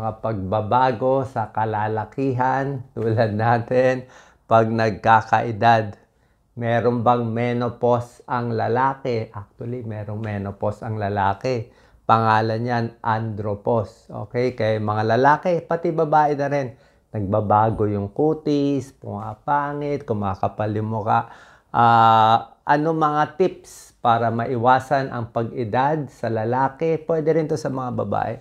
mga pagbabago sa kalalakihan tulad natin pag nagkakaedad. Meron bang menopause ang lalaki? Actually, merong menopause ang lalaki. Pangalan niyan, andropause. Okay? Kaya mga lalaki, pati babae na rin. Nagbabago yung kutis, pumapangit, kumakapal yung mukha. Ano mga tips para maiwasan ang pag-edad sa lalaki? Pwede rin to sa mga babae.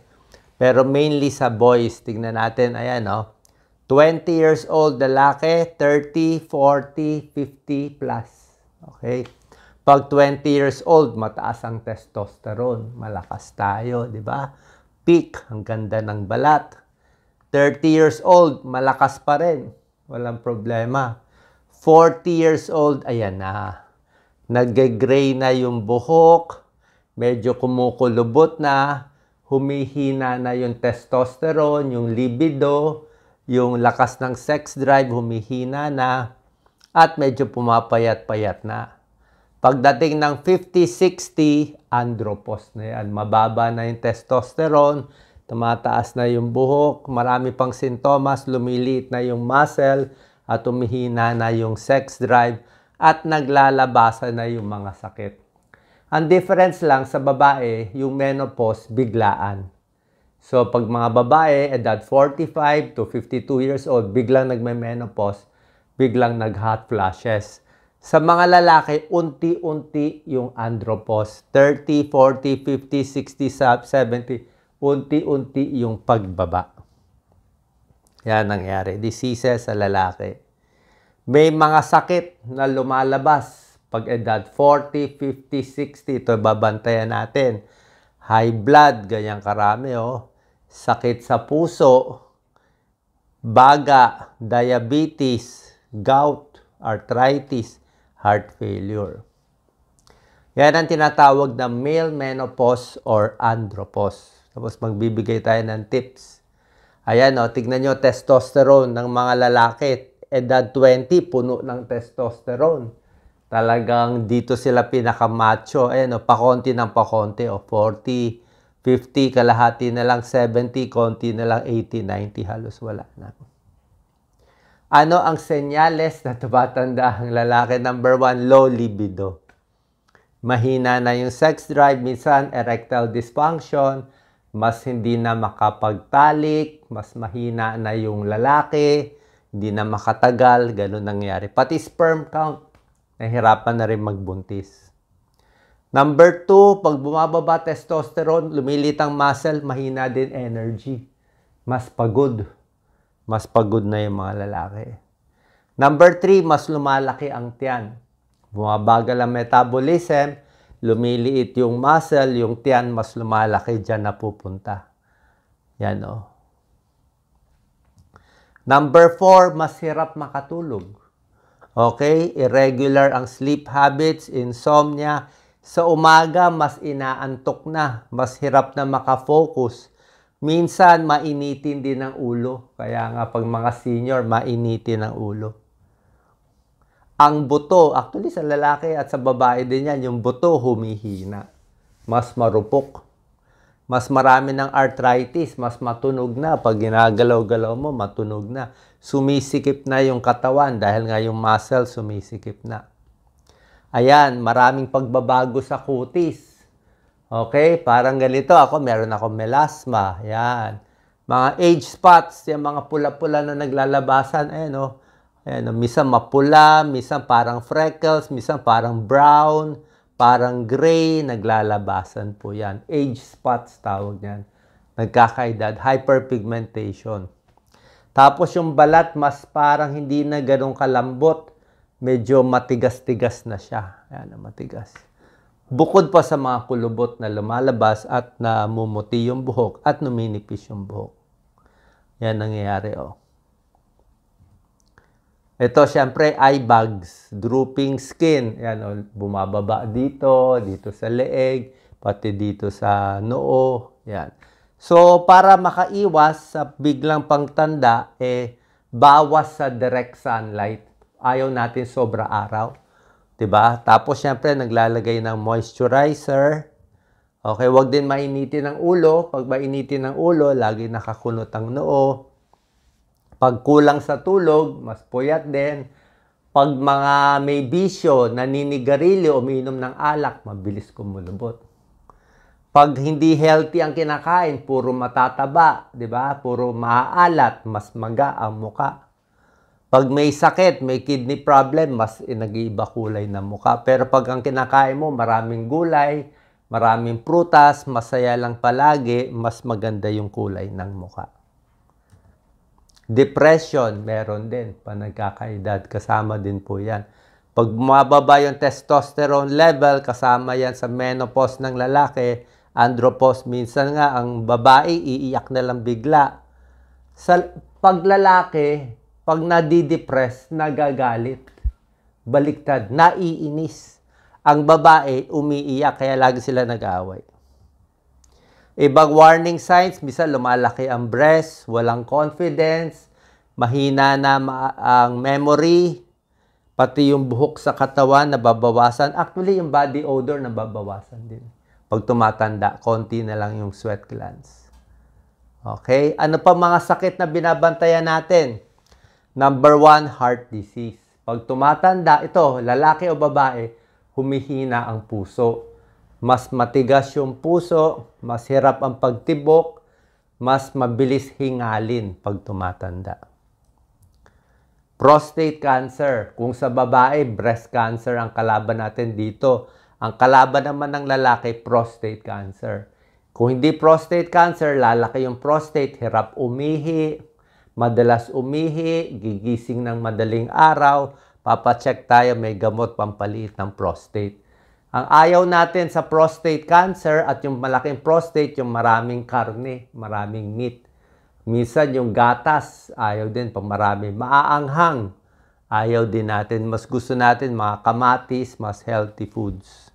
Pero mainly sa boys, tignan natin, ayan, 20 years old lalaki, 30, 40, 50 plus. Okay? Pag 20 years old, mataas ang testosterone. Malakas tayo, di ba? Peak, ang ganda ng balat. 30 years old, malakas pa rin. Walang problema. 40 years old, ayan na. Nag-gray na yung buhok, medyo kumukulubot na, humihina na yung testosterone, yung libido, yung lakas ng sex drive, humihina na, at medyo pumapayat-payat na. Pagdating ng 50-60, andropause na yan. Mababa na yung testosterone, tumataas na yung buhok, marami pang sintomas, lumiliit na yung muscle, at humihina na yung sex drive, at naglalabasan na yung mga sakit. Ang difference lang sa babae, yung menopause, biglaan. So, pag mga babae, edad 45 to 52 years old, biglang nagme-menopause, biglang nag-hot flashes. Sa mga lalaki, unti-unti yung andropause. 30, 40, 50, 60, 70, unti-unti yung pagbaba. Yan nangyari. Diseases sa lalaki. May mga sakit na lumalabas pag edad 40, 50, 60. Ito babantayan natin. High blood, ganyan karami, Sakit sa puso, baga, diabetes, gout, arthritis, heart failure. Yan ang tinatawag na male menopause or andropause. Tapos magbibigay tayo ng tips. Ayan, tignan nyo, testosterone ng mga lalaki. Edad 20, puno ng testosterone. Talagang dito sila pinakamacho. Ayan, pakonti ng pakonti. 40, 50, kalahati na lang 70, konti na lang 80, 90, halos wala na. Ano ang senyales na tumatanda ang lalaki? Number 1, low libido. Mahina na yung sex drive, minsan erectile dysfunction, mas hindi na makapagtalik, mas mahina na yung lalaki, hindi na makatagal, ganun nangyari. Pati sperm count, nahihirapan na rin magbuntis. Number 2, pag bumababa testosterone, lumilit ang muscle, mahina din energy. Mas pagod. Mas pagod na yung mga lalaki. Number 3, mas lumalaki ang tiyan. Bumabagal ang metabolism, lumiliit yung muscle, yung tiyan mas lumalaki, dyan na pupunta. Yan, Number 4, mas hirap makatulog. Okay? Irregular ang sleep habits, insomnia. Sa umaga, mas inaantok na. Mas hirap na makafocus. Minsan, mainitin din ang ulo. Kaya nga, pag mga senior, mainitin ang ulo. Ang buto, actually sa lalaki at sa babae din yan, yung buto humihina. Mas marupok. Mas marami ng arthritis, mas matunog na. Pag ginagalaw-galaw mo, matunog na. Sumisikip na yung katawan dahil nga yung muscle sumisikip na. Ayan, maraming pagbabago sa kutis. Okay, parang ganito. Meron ako melasma. Ayan. Mga age spots, yung mga pula-pula na naglalabasan. Ayan, Ayan, minsan mapula, minsan parang freckles, minsan parang brown, parang gray, naglalabasan po yan. Age spots tawag yan. Nagkakaedad, hyperpigmentation. Tapos yung balat, mas parang hindi na ganun kalambot. Medyo matigas-tigas na siya. Ayan, matigas. Bukod pa sa mga kulubot na lumalabas at namumuti yung buhok at numinipis yung buhok. Yan nangyayari, Ito, syempre, eye bags, drooping skin. Yan, bumababa dito, dito sa leeg, pati dito sa noo. Yan. So, para makaiwas sa biglang pagtanda, bawas sa direct sunlight. Ayaw natin sobra araw. 'Di ba? Tapos, syempre, naglalagay ng moisturizer. Okay, wag din mainitin ang ulo. Pag mainitin ang ulo, lagi nakakunot ang noo. Pag kulang sa tulog, mas puyat din. Pag mga may bisyo, naninigarilyo, umiinom ng alak, mabilis kumulubot. Pag hindi healthy ang kinakain, puro matataba, di ba? Puro maaalat, mas maga ang muka. Pag may sakit, may kidney problem, mas nag-iiba kulay ng muka. Pero pag ang kinakain mo, maraming gulay, maraming prutas, masaya lang palagi, mas maganda yung kulay ng muka. Depression, meron din. Pag nagkakaedad, kasama din po yan. Pag bumababa yung testosterone level, kasama yan sa menopause ng lalaki, andropause, minsan nga ang babae iiyak na lang bigla. Pag lalaki, pag nadidepress, nagagalit. Baliktad, naiinis. Ang babae, umiiyak, kaya lagi sila nag-aaway. Ibang warning signs, minsan lumalaki ang breast, walang confidence, mahina na ang memory, pati yung buhok sa katawan nababawasan. Actually, yung body odor nababawasan din. Pag tumatanda, konti na lang yung sweat glands. Okay? Ano pa mga sakit na binabantayan natin? Number 1, heart disease. Pag tumatanda, ito, lalaki o babae, humihina ang puso. Mas matigas yung puso, mas hirap ang pagtibok, mas mabilis hingalin pag tumatanda. Prostate cancer. Kung sa babae, breast cancer ang kalaban natin dito. Ang kalaban naman ng lalaki, prostate cancer. Kung hindi prostate cancer, lalaki yung prostate, hirap umihi, madalas umihi, gigising ng madaling araw, papacheck tayo, may gamot pampaliit ng prostate. Ang ayaw natin sa prostate cancer at yung malaking prostate, yung maraming karne, maraming meat. Minsan yung gatas, ayaw din pag marami. Maaanghang, ayaw din natin. Mas gusto natin mga kamatis, mas healthy foods.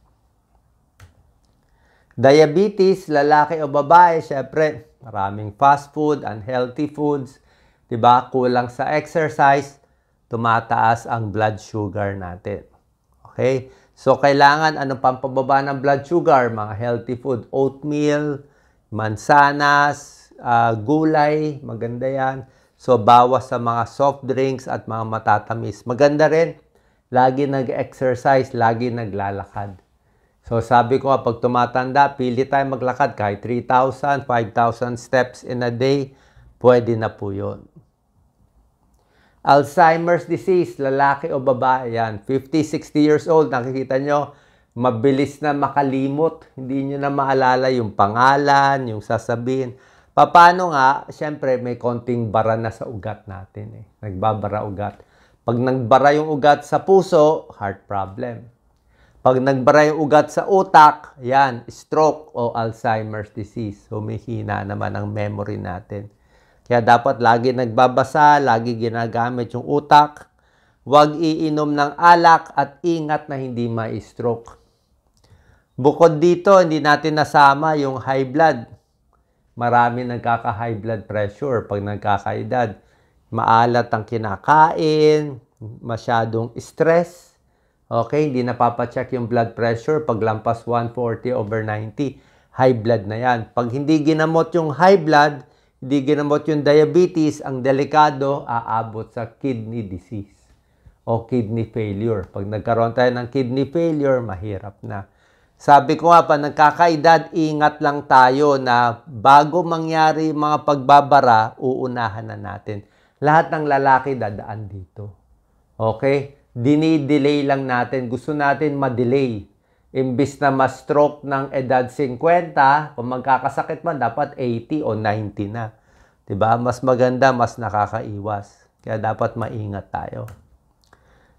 Diabetes, lalaki o babae, syempre, maraming fast food, unhealthy foods. Diba? Kulang sa exercise, tumataas ang blood sugar natin. Okay? So, kailangan, anong pampababa ng blood sugar? Mga healthy food, oatmeal, mansanas, gulay, maganda yan. So, bawas sa mga soft drinks at mga matatamis. Maganda rin, lagi nag-exercise, lagi naglalakad. So, sabi ko, pag tumatanda, pili tayo maglakad kahit 3,000, 5,000 steps in a day, pwede na po yun. Alzheimer's disease, lalaki o babae, yan. 50, 60 years old, nakikita nyo, mabilis na makalimot. Hindi nyo na maalala yung pangalan, yung sasabihin. Paano nga? Siyempre, may konting bara na sa ugat natin. Nagbabara ugat. Pag nagbara yung ugat sa puso, heart problem. Pag nagbara yung ugat sa utak, yan, stroke o Alzheimer's disease. Humihina naman ang memory natin. Kaya dapat lagi nagbabasa, lagi ginagamit yung utak. Huwag iinom ng alak at ingat na hindi ma-stroke. Bukod dito, hindi natin nasama yung high blood. Marami nagkaka-high blood pressure pag nagkakaedad. Maalat ang kinakain, masyadong stress. Okay, hindi napapacheck yung blood pressure pag lampas 140/90. High blood na yan. Pag hindi ginamot yung high blood, hindi ginamot yung diabetes, ang delikado, aabot sa kidney disease o kidney failure. Pag nagkaroon tayo ng kidney failure, mahirap na. Sabi ko nga pa, nagkakaedad, ingat lang tayo na bago mangyari mga pagbabara, uunahan na natin. Lahat ng lalaki dadaan dito. Okay? Dinidelay lang natin. Gusto natin ma-delay. Imbis na ma-stroke ng edad 50, kung magkakasakit man, dapat 80 o 90 na. Diba? Mas maganda, mas nakakaiwas. Kaya dapat maingat tayo.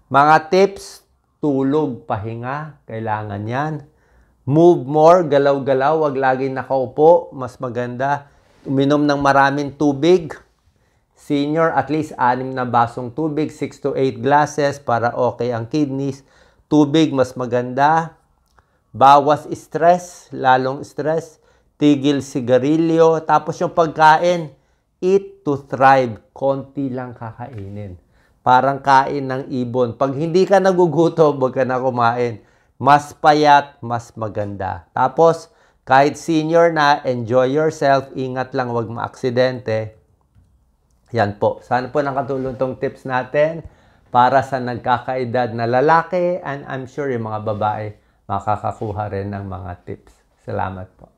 Mga tips, tulog, pahinga, kailangan yan. Move more, galaw-galaw, wag laging nakaupo, mas maganda. Uminom ng maraming tubig. Senior, at least 6 na basong tubig, 6 to 8 glasses para okay ang kidneys. Tubig, mas maganda. Bawas stress, lalong stress. Tigil sigarilyo. Tapos yung pagkain, eat to thrive. Konti lang kakainin. Parang kain ng ibon. Pag hindi ka nagugutom, huwag ka na kumain. Mas payat, mas maganda. Tapos, Kahit senior na, enjoy yourself, ingat lang, huwag maaksidente. Yan po. Sana po nakatulong tong tips natin para sa nagkakaedad na lalaki, and I'm sure yung mga babae makakakuha rin ng mga tips. Salamat po.